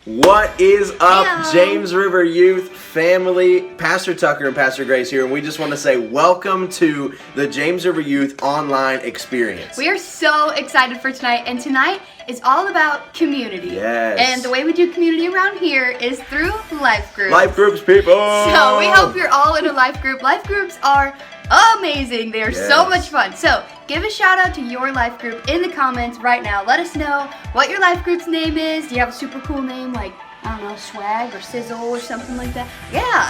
What is up, Hello. James River Youth family? Pastor Tucker and Pastor Grace here, and we just want to say welcome to the James River Youth online experience. We are so excited for tonight, and tonight is all about community. Yes. And the way we do community around here is through life groups. Life groups, people! So we hope you're all in a life group. Life groups are amazing. They are so much fun. So give a shout out to your life group in the comments right now. Let us know what your life group's name is. Do you have a super cool name like, I don't know, Swag or Sizzle or something like that? Yeah.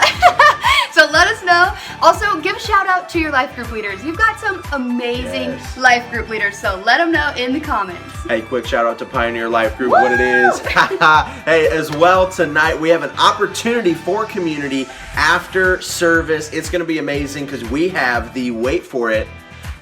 So let us know. Also, give a shout out to your life group leaders. You've got some amazing life group leaders, so let them know in the comments. Hey, quick shout out to Pioneer Life Group, what it is. Hey, as well, tonight we have an opportunity for community after service. It's going to be amazing because we have the, wait for it,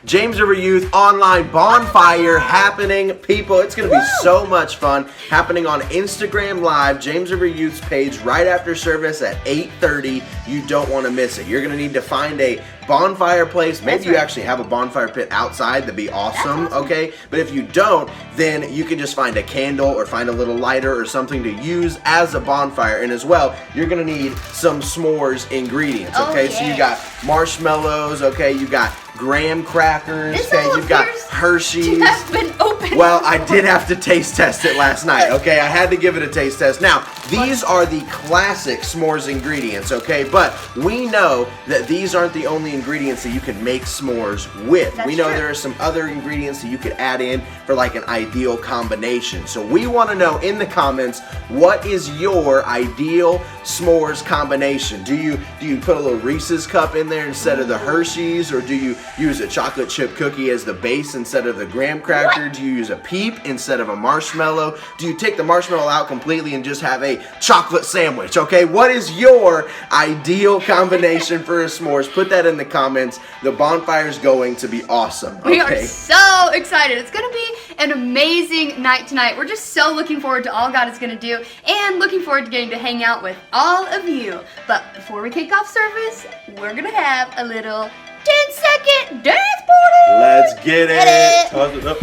James River Youth online bonfire happening, people. It's going to be so much fun, happening on Instagram Live, James River Youth's page, right after service at 8:30. You don't want to miss it. You're going to need to find a bonfire place. Maybe you actually have a bonfire pit outside. That'd be awesome, okay? But if you don't, then you can just find a candle or find a little lighter or something to use as a bonfire. And as well, you're going to need some s'mores ingredients, okay? So you got marshmallows, okay? You got graham crackers, okay? You've got Hershey's. Has been opened. Well, I did have to taste test it last night, okay? I had to give it a taste test. Now, these are the classic s'mores ingredients, okay? But we know that these aren't the only ingredients that you can make s'mores with. We know there are some other ingredients that you could add in for like an ideal combination. So we want to know in the comments, what is your ideal s'mores combination? Do you put a little Reese's cup in there instead of the Hershey's, or do you use a chocolate chip cookie as the base instead of the graham cracker? Do you use a peep instead of a marshmallow? Do you take the marshmallow out completely and just have a chocolate sandwich, okay? What is your ideal combination for a s'mores? Put that in the comments. The bonfire is going to be awesome, okay? We are so excited. It's going to be an amazing night tonight. We're just so looking forward to all God is going to do and looking forward to getting to hang out with all of you. But before we kick off service, we're going to have a little 10-second dance party. Let's get it. Toss it up.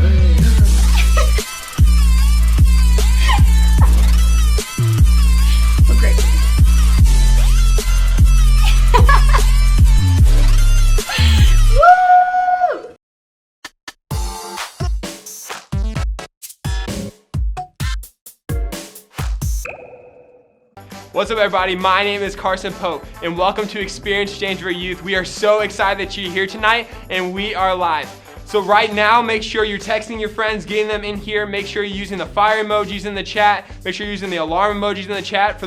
Oh, great. Woo! What's up, everybody? My name is Carson Pope, and welcome to Experience James River Youth. We are so excited that you're here tonight, and we are live. So right now, make sure you're texting your friends, getting them in here. Make sure you're using the fire emojis in the chat. Make sure you're using the alarm emojis in the chat.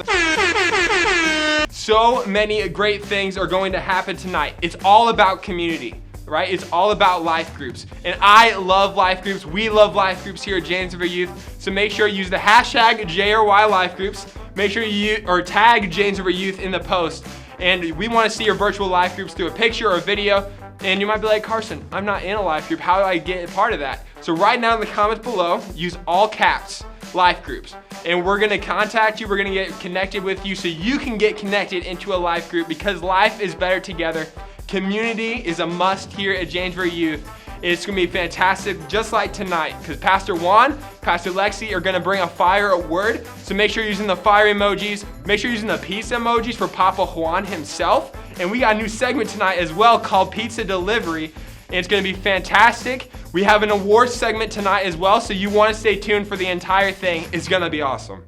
So many great things are going to happen tonight. It's all about community, right? It's all about life groups. And I love life groups. We love life groups here at James River Youth. So make sure you use the hashtag JRY life groups. Make sure you tag James River Youth in the post. And we want to see your virtual life groups through a picture or a video. And you might be like, Carson, I'm not in a life group. How do I get a part of that? So right now in the comments below, use all caps, life groups. And we're gonna contact you, we're gonna get connected with you so you can get connected into a life group, because life is better together. Community is a must here at James River Youth. It's gonna be fantastic, just like tonight, because Pastor Juan, Pastor Lexi are gonna bring a fire word. So make sure you're using the fire emojis. Make sure you're using the pizza emojis for Papa Juan himself. And we got a new segment tonight as well called Pizza Delivery. And it's gonna be fantastic. We have an awards segment tonight as well, so you wanna stay tuned for the entire thing. It's gonna be awesome.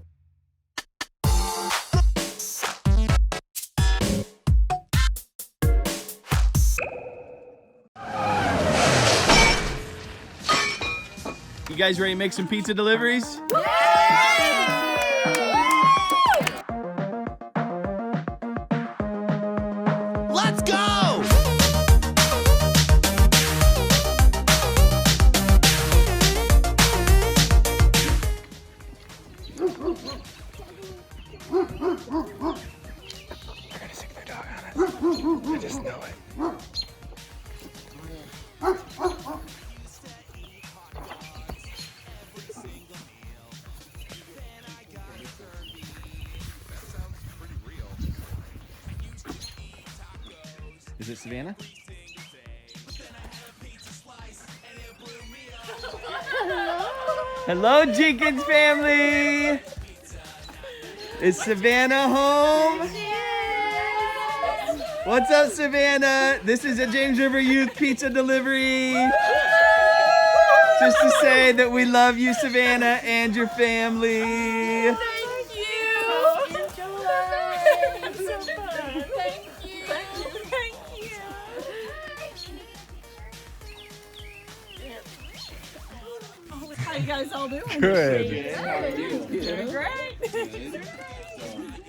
You guys ready to make some pizza deliveries? Let's go! They're gonna stick their dog on us. I just know it. Is it Savannah? Hello, Jenkins family! Is Savannah home? What's up, Savannah? This is a James River Youth Pizza Delivery. Just to say that we love you, Savannah, and your family. Thank you. Enjoy. So fun. Thank you. Thank you. How you guys all doing? Good. Doing great.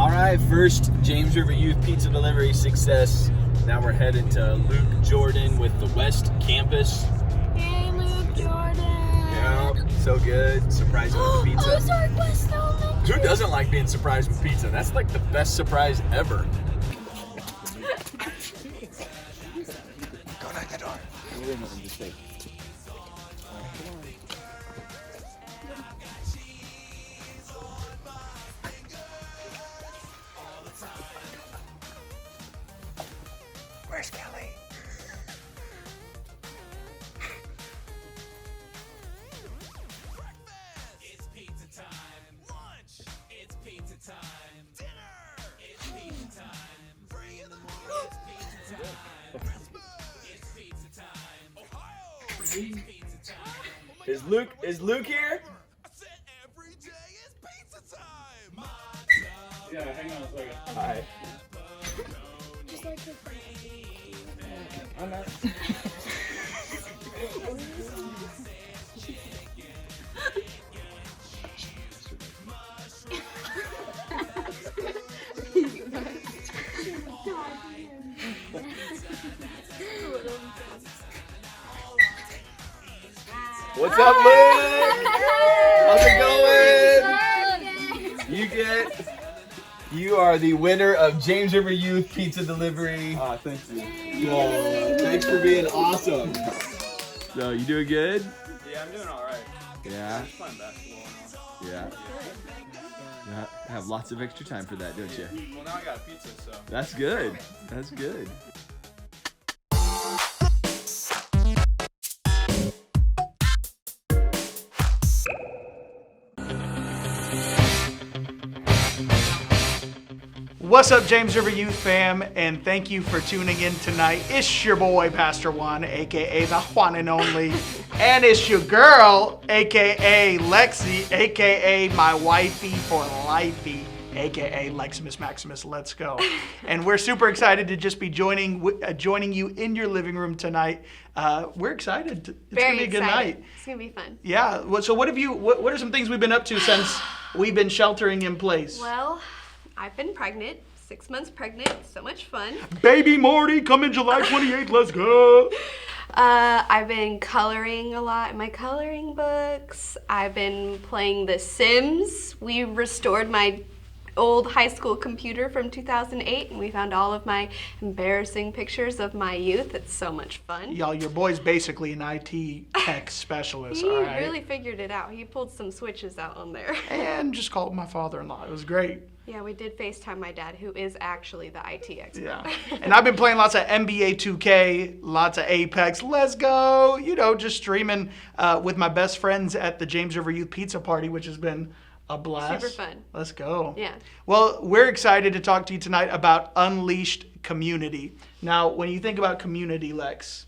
All right, first James River Youth Pizza Delivery success. Now we're headed to Luke Jordan with the West Campus. Hey, Luke Jordan. Yeah, so good. Surprising with pizza. Ozark West Elementary. Who doesn't like being surprised with pizza? That's like the best surprise ever. Don't knock the door. Where's Kelly? It's pizza time. Lunch. It's pizza time. Dinner. It's pizza time. 3 in the morning. It's pizza time. It's pizza time. Ohio. It's pizza time. Is Luke here? I said every day is pizza time. Hi. What's up, Luke? How's it going? You are the winner of James River Youth Pizza Delivery. Thank you. Whoa, thanks for being awesome. So, you doing good? Yeah, I'm doing all right. Yeah. I'm playing basketball now. Yeah. You have lots of extra time for that, don't you? Well, now I got pizza, so. That's good. That's good. What's up, James River Youth fam, and thank you for tuning in tonight. It's your boy, Pastor Juan, aka the Juan and Only, and it's your girl, aka Lexi, aka my wifey for lifey, aka Leximus Maximus. Let's go. And we're super excited to just be joining you in your living room tonight. We're excited. It's Very gonna be a good excited. night. It's gonna be fun. Yeah. So what are some things we've been up to since we've been sheltering in place? Well, I've been pregnant, 6 months pregnant, so much fun. Baby Morty coming July 28th, let's go. I've been coloring a lot in my coloring books. I've been playing The Sims. We restored my old high school computer from 2008 and we found all of my embarrassing pictures of my youth. It's so much fun. Y'all, your boy's basically an IT tech specialist, He all right? really figured it out. He pulled some switches out on there. And just called my father-in-law. It was great. Yeah, we did FaceTime my dad, who is actually the IT expert. Yeah. And I've been playing lots of NBA 2K, lots of Apex. Let's go. You know, just streaming with my best friends at the James River Youth Pizza Party, which has been a blast. Super fun. Let's go. Yeah. Well, we're excited to talk to you tonight about Unleashed Community. Now, when you think about community, Lex,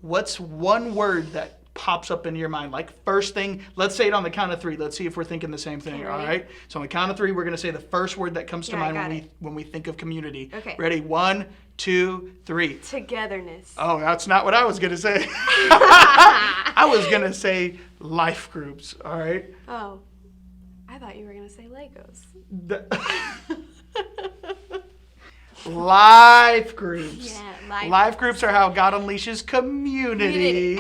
what's one word that pops up into your mind? Like first thing, let's say it on the count of 3. Let's see if we're thinking the same thing, Okay, all ready? right? So on the count of 3, we're going to say the first word that comes to Yeah, I mind got when we think of community. Okay. Ready? 1, 2, 3. Togetherness. Oh, that's not what I was going to say. I was going to say life groups, all right? Oh, I thought you were going to say Legos. Life groups. Yeah, Life groups are how God unleashes community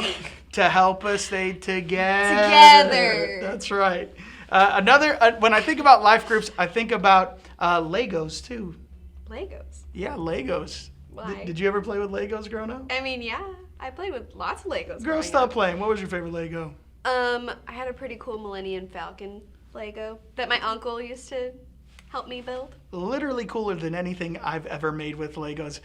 to help us stay together. Together. That's right. When I think about life groups, I think about Legos too. Legos. Yeah, Legos. Why? Did you ever play with Legos growing up? I mean, yeah, I played with lots of Legos. Girl, growing stop up. playing. What was your favorite Lego? I had a pretty cool Millennium Falcon Lego that my uncle used to help me build. Literally cooler than anything I've ever made with Legos.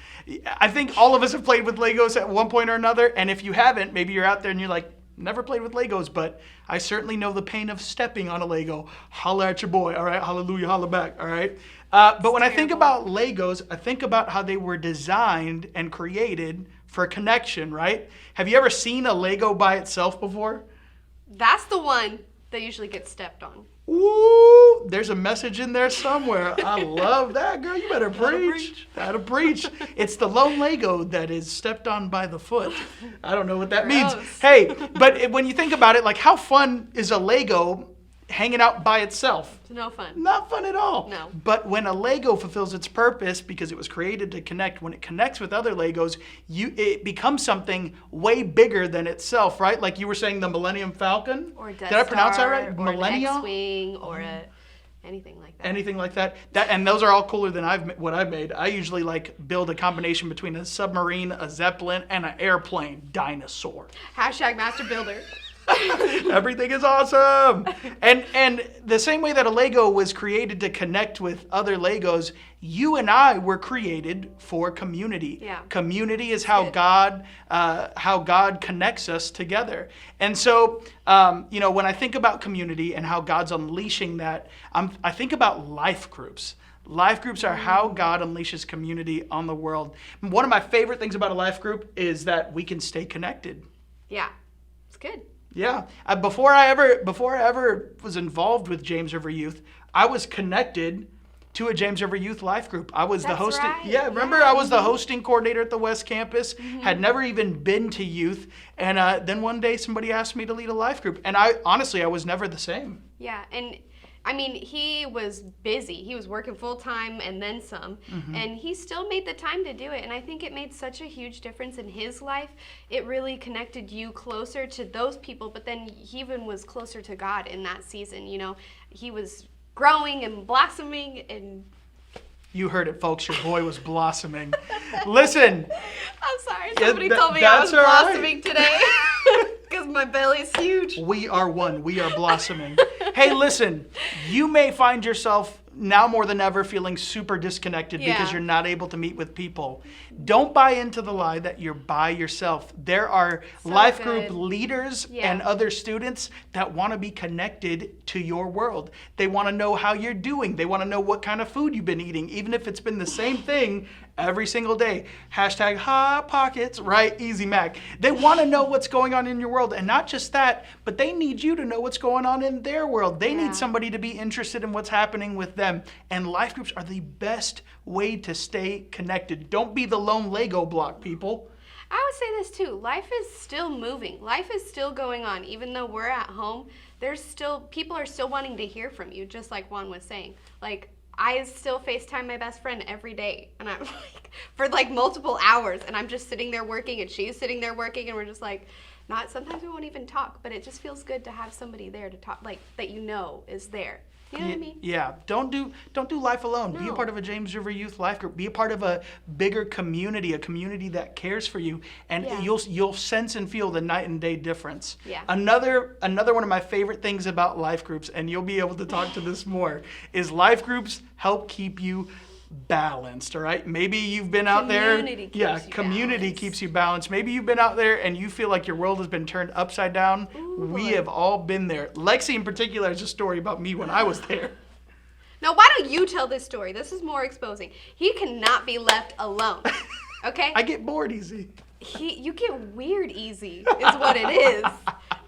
I think all of us have played with Legos at one point or another, and if you haven't, maybe you're out there and you're like, never played with Legos, but I certainly know the pain of stepping on a Lego. Holla at your boy, all right? Hallelujah, holla back, all right? But when I think about Legos, I think about how they were designed and created for connection, right? Have you ever seen a Lego by itself before? That's the one that usually gets stepped on. Ooh, there's a message in there somewhere. I love that, girl. You better preach. Gotta preach. It's the lone Lego that is stepped on by the foot. I don't know what that means. Hey, but when you think about it, like how fun is a Lego hanging out by itself? It's no fun. Not fun at all. No. But when a Lego fulfills its purpose because it was created to connect, when it connects with other Legos, it becomes something way bigger than itself, right? Like you were saying, the Millennium Falcon. Or Death Did I pronounce that Star, right? Or Millennium? an X-Wing, or anything like that. Anything like that. And those are all cooler than what I've made. I usually like build a combination between a submarine, a Zeppelin, and an airplane dinosaur. Hashtag Master Builder. Everything is awesome. And the same way that a Lego was created to connect with other Legos, you and I were created for community. Yeah. Community is how God connects us together. And so, when I think about community and how God's unleashing that, I think about life groups. Life groups are how God unleashes community on the world. One of my favorite things about a life group is that we can stay connected. Yeah, it's good. Yeah. Before I ever was involved with James River Youth, I was connected to a James River Youth life group. I was the hosting. Right. Yeah, remember I was the hosting coordinator at the West Campus. Had never even been to youth, and then one day somebody asked me to lead a life group, and I was never the same. Yeah, and I mean, he was busy. He was working full time and then some, and he still made the time to do it. And I think it made such a huge difference in his life. It really connected you closer to those people, but then he even was closer to God in that season. You know, he was growing and blossoming and... You heard it, folks. Your boy was blossoming. Listen. I'm sorry. Somebody told me I that's was all right. blossoming today because my belly's huge. We are one. We are blossoming. Hey, listen. You may find yourself now more than ever feeling super disconnected because you're not able to meet with people. Don't buy into the lie that you're by yourself. There are life group leaders and other students that want to be connected to your world. They want to know how you're doing. They want to know what kind of food you've been eating, even if it's been the same thing every single day. Hashtag hot pockets, right? Easy Mac. They want to know what's going on in your world. And not just that, but they need you to know what's going on in their world. They need somebody to be interested in what's happening with them. And life groups are the best way to stay connected. Don't be the lone Lego block, people. I would say this too. Life is still moving. Life is still going on. Even though we're at home, people are still wanting to hear from you, just like Juan was saying. Like, I still FaceTime my best friend every day, and I'm like, for like multiple hours, and I'm just sitting there working, and she's sitting there working, and we're just like, sometimes we won't even talk, but it just feels good to have somebody there to talk, like, that you know is there. You know what I mean? Yeah. Don't do life alone. Be a part of a James River Youth life group. Be a part of a bigger community, a community that cares for you, and you'll sense and feel the night and day difference. Yeah. Another one of my favorite things about life groups, and you'll be able to talk to this more, is life groups help keep you balanced. All right, maybe you've been out there. Community keeps you balanced. Maybe you've been out there and you feel like your world has been turned upside down. We have all been there. Lexi in particular has a story about me when I was there. Now, why don't you tell this story? This is more exposing. He cannot be left alone. Okay? I get bored easy. You get weird easy, is what it is.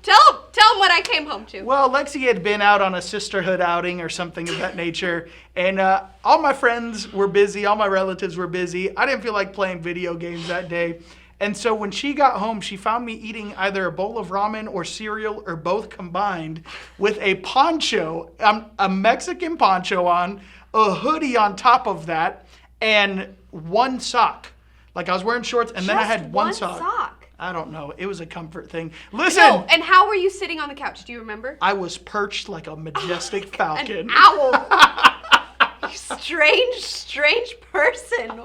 Tell him what I came home to. Well, Lexi had been out on a sisterhood outing or something of that nature, and all my friends were busy, all my relatives were busy. I didn't feel like playing video games that day. And so when she got home, she found me eating either a bowl of ramen or cereal or both combined with a poncho, a Mexican poncho on, a hoodie on top of that, and one sock. Like I was wearing shorts and then I had one sock. I don't know. It was a comfort thing. Listen. No, and how were you sitting on the couch? Do you remember? I was perched like a majestic falcon. An owl. You strange person.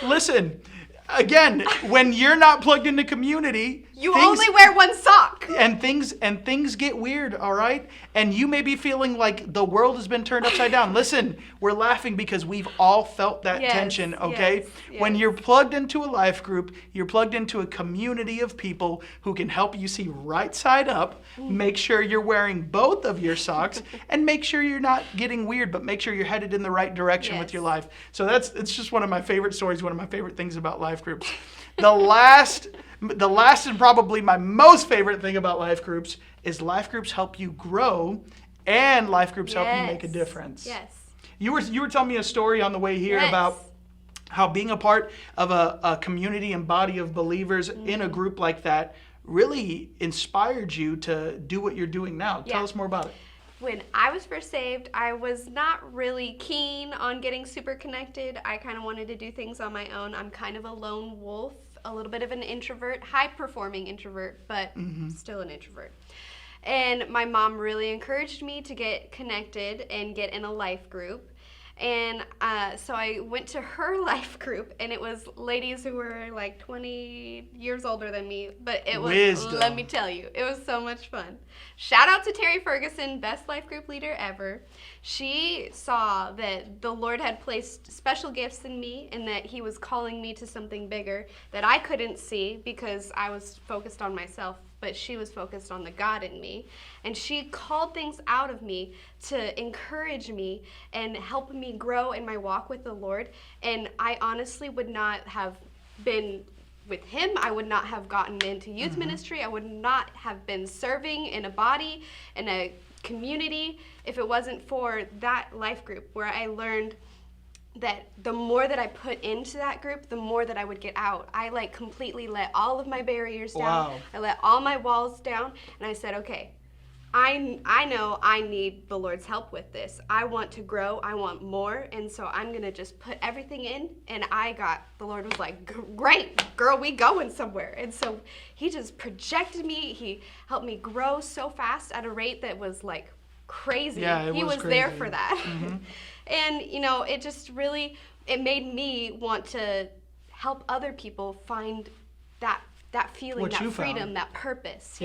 Listen, again, when you're not plugged into community, You only wear one sock. And things get weird, all right? And you may be feeling like the world has been turned upside down. Listen, we're laughing because we've all felt that tension, okay? When you're plugged into a life group, you're plugged into a community of people who can help you see right side up, make sure you're wearing both of your socks, and make sure you're not getting weird, but make sure you're headed in the right direction with your life. So it's just one of my favorite stories, one of my favorite things about life groups. The last and probably my most favorite thing about life groups is life groups help you grow and life groups help you make a difference. Yes. You were telling me a story on the way here about how being a part of a community and body of believers in a group like that really inspired you to do what you're doing now. Tell us more about it. When I was first saved, I was not really keen on getting super connected. I kind of wanted to do things on my own. I'm kind of a lone wolf, a little bit of an introvert, high-performing introvert, but still an introvert. And my mom really encouraged me to get connected and get in a life group. And so I went to her life group, and it was ladies who were like 20 years older than me. But it was, let me tell you, it was so much fun. Shout out to Terry Ferguson, best life group leader ever. She saw that the Lord had placed special gifts in me and that he was calling me to something bigger that I couldn't see because I was focused on myself, but she was focused on the God in me. And she called things out of me to encourage me and help me grow in my walk with the Lord. And I honestly would not have been with him. I would not have gotten into youth ministry. I would not have been serving in a body, in a community, if it wasn't for that life group where I learned that the more that I put into that group, the more that I would get out. I like completely let all of my barriers down. I let all my walls down, and I said, okay, I know I need the Lord's help with this. I want to grow, I want more, and so I'm gonna just put everything in, and the Lord was like, great, girl, we going somewhere. And so he just projected me, he helped me grow so fast at a rate that was like crazy. Yeah, he was crazy. there for that. And you know, it just really, it made me want to help other people find that feeling, What that you freedom, found. that purpose.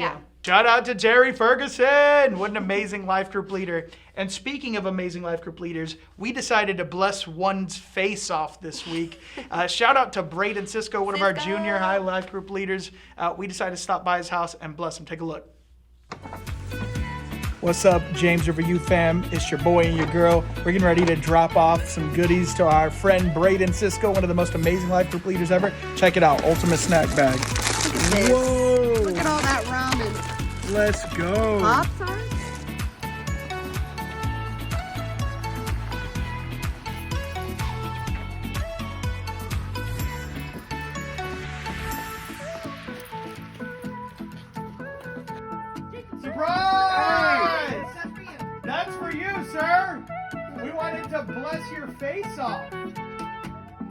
Shout out to Jerry Ferguson. What an amazing life group leader. And speaking of amazing life group leaders, we decided to bless one's face off this week. Shout out to Braden Cisco, one of our junior high life group leaders. We decided to stop by his house and bless him. Take a look. What's up, James River Youth fam? It's your boy and your girl. We're getting ready to drop off some goodies to our friend Braden Cisco, one of the most amazing life group leaders ever. Check it out, Ultimate Snack Bag. Whoa! Look at all that ramen. Let's go. Pop-Tarts? Surprise! That's for you, sir. We wanted to bless your face off.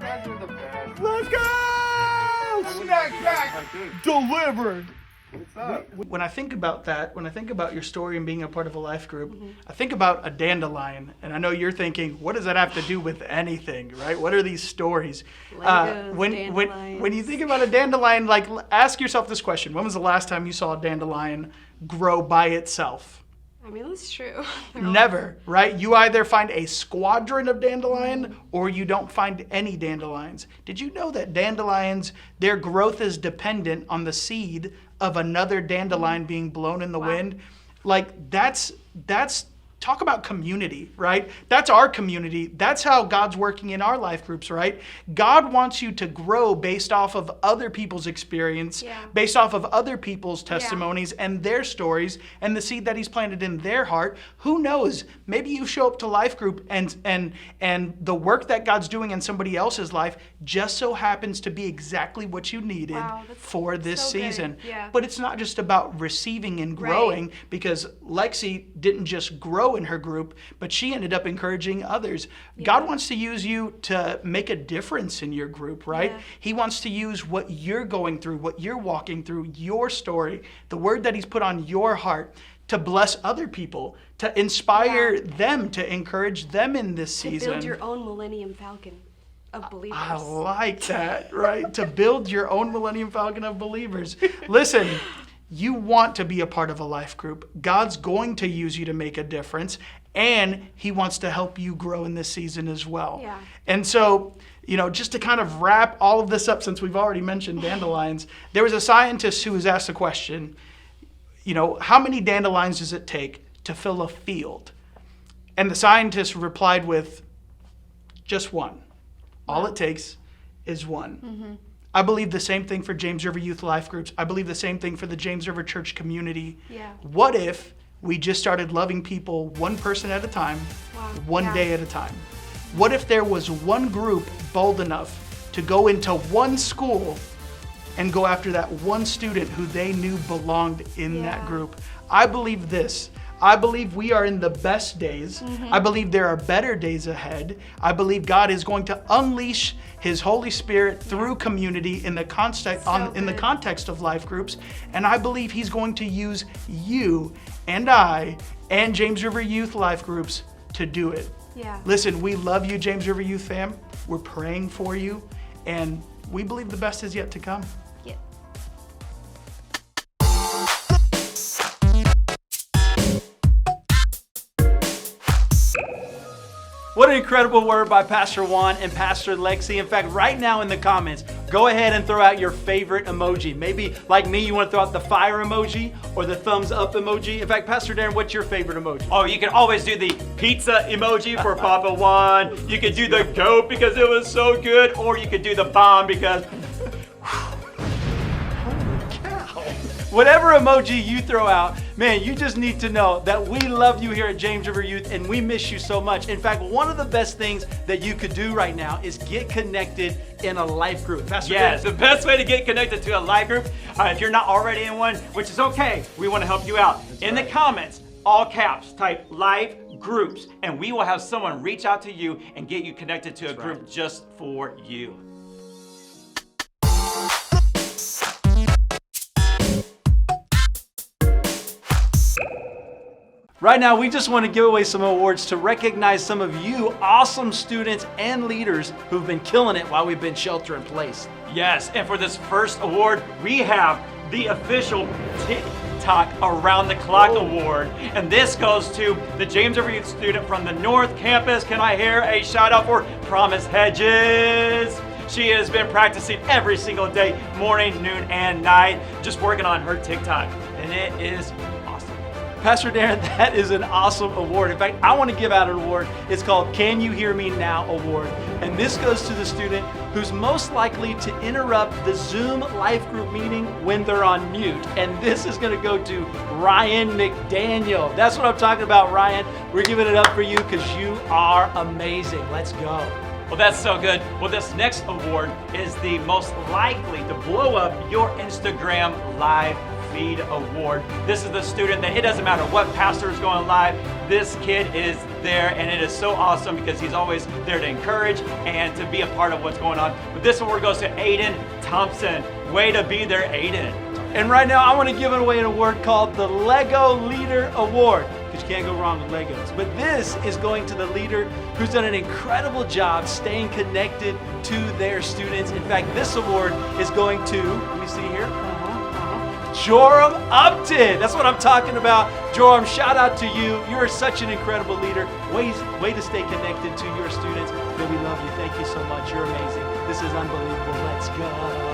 guys are the best. Let's go! Snack back delivered. What's up? When I think about that, when I think about your story and being a part of a life group, I think about a dandelion. And I know you're thinking, what does that have to do with anything, right? What are these stories? When you think about a dandelion, like ask yourself this question. When was the last time you saw a dandelion grow by itself? I mean, that's true. Never, right? You either find a squadron of dandelion or you don't find any dandelions. Did you know that dandelions, their growth is dependent on the seed of another dandelion being blown in the wind? Like that's talk about community, right? That's our community. That's how God's working in our life groups, right? God wants you to grow based off of other people's experience, based off of other people's testimonies and their stories and the seed that he's planted in their heart. Who knows? Maybe you show up to life group and the work that God's doing in somebody else's life just so happens to be exactly what you needed for this season. But it's not just about receiving and growing, because Lexi didn't just grow in her group, but she ended up encouraging others. God wants to use you to make a difference in your group, right? He wants to use what you're going through, what you're walking through, your story, the word that he's put on your heart to bless other people, to inspire them, to encourage them in this season. To build your own Millennium Falcon. of believers. I like that, right? To build your own Millennium Falcon of believers. Listen, you want to be a part of a life group. God's going to use you to make a difference, and he wants to help you grow in this season as well. Yeah. And so, just to kind of wrap all of this up, since we've already mentioned dandelions, there was a scientist who was asked a question, how many dandelions does it take to fill a field? And the scientist replied with just one. All it takes is one. Mm-hmm. I believe the same thing for James River Youth Life Groups. I believe the same thing for the James River Church community. Yeah. What if we just started loving people one person at a time, one day at a time? What if there was one group bold enough to go into one school and go after that one student who they knew belonged in that group? I believe this. I believe we are in the best days. I believe there are better days ahead. I believe God is going to unleash his Holy Spirit through community in the context of life groups. And I believe he's going to use you and I and James River Youth Life Groups to do it. Yeah. Listen, we love you, James River Youth fam. We're praying for you, and we believe the best is yet to come. Yeah. What an incredible word by Pastor Juan and Pastor Lexi. In fact, right now in the comments, go ahead and throw out your favorite emoji. Maybe like me, you want to throw out the fire emoji or the thumbs up emoji. In fact, Pastor Darren, what's your favorite emoji? Oh, you can always do the pizza emoji for Papa Juan. You could do the goat because it was so good, or you could do the bomb because Whatever emoji you throw out, man, you just need to know that we love you here at James River Youth and we miss you so much. In fact, one of the best things that you could do right now is get connected in a life group. Pastor yes, Ben? the best way to get connected to a life group, if you're not already in one, which is okay, we want to help you out. In the comments, all caps, type life groups, and we will have someone reach out to you and get you connected to a group just for you. Right now, we just want to give away some awards to recognize some of you awesome students and leaders who've been killing it while we've been shelter in place. Yes, and for this first award, we have the official TikTok Around the Clock Award. And this goes to the James River Youth student from the North Campus. Can I hear a shout out for Promise Hedges? She has been practicing every single day, morning, noon, and night, just working on her TikTok. And it is awesome. Pastor Darren, that is an awesome award. In fact, I want to give out an award. It's called Can You Hear Me Now Award. And this goes to the student who's most likely to interrupt the Zoom life group meeting when they're on mute. And this is going to go to Ryan McDaniel. That's what I'm talking about, Ryan. We're giving it up for you because you are amazing. Let's go. Well, that's so good. Well, this next award is the most likely to blow up your Instagram live feed award. This is the student that it doesn't matter what pastor is going live, this kid is there, and it is so awesome because he's always there to encourage and to be a part of what's going on. But this award goes to Aiden Thompson. Way to be there, Aiden. And right now, I want to give away an award called the Lego Leader Award, because you can't go wrong with Legos. But this is going to the leader who's done an incredible job staying connected to their students. In fact, this award is going to, let me see here, Joram Upton. That's what I'm talking about. Joram, shout out to you. You're such an incredible leader. Way to stay connected to your students. Man, we love you. Thank you so much. You're amazing. This is unbelievable. Let's go.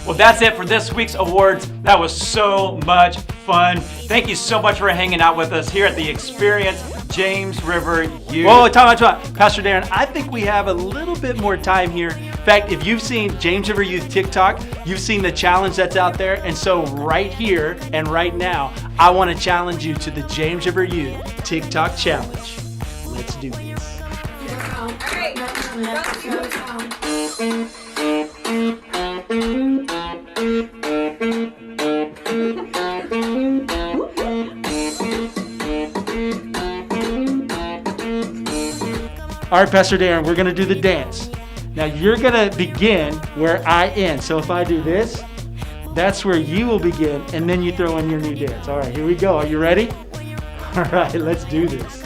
Well, that's it for this week's awards. That was so much fun. Thank you so much for hanging out with us here at the Experience James River Youth. Whoa, time out. Pastor Darren, I think we have a little bit more time here. In fact, if you've seen James River Youth TikTok, you've seen the challenge that's out there. And so right here and right now, I want to challenge you to the James River Youth TikTok challenge. Let's do this. All right, Pastor Darren, we're going to do the dance. Now, you're going to begin where I end. So if I do this, That's where you will begin, and then you throw in your new dance. All right, here we go. Are you ready? All right, let's do this.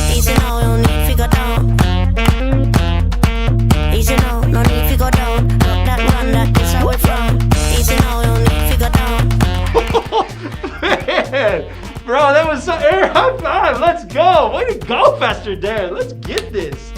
Easy now, no need to go down. Easy now, no need to go down. Rock that run, that is how we from. Easy now, no need to go down. Man, bro, that was so air high five. Let's go. Way to go, Pastor Darren. Let's get this.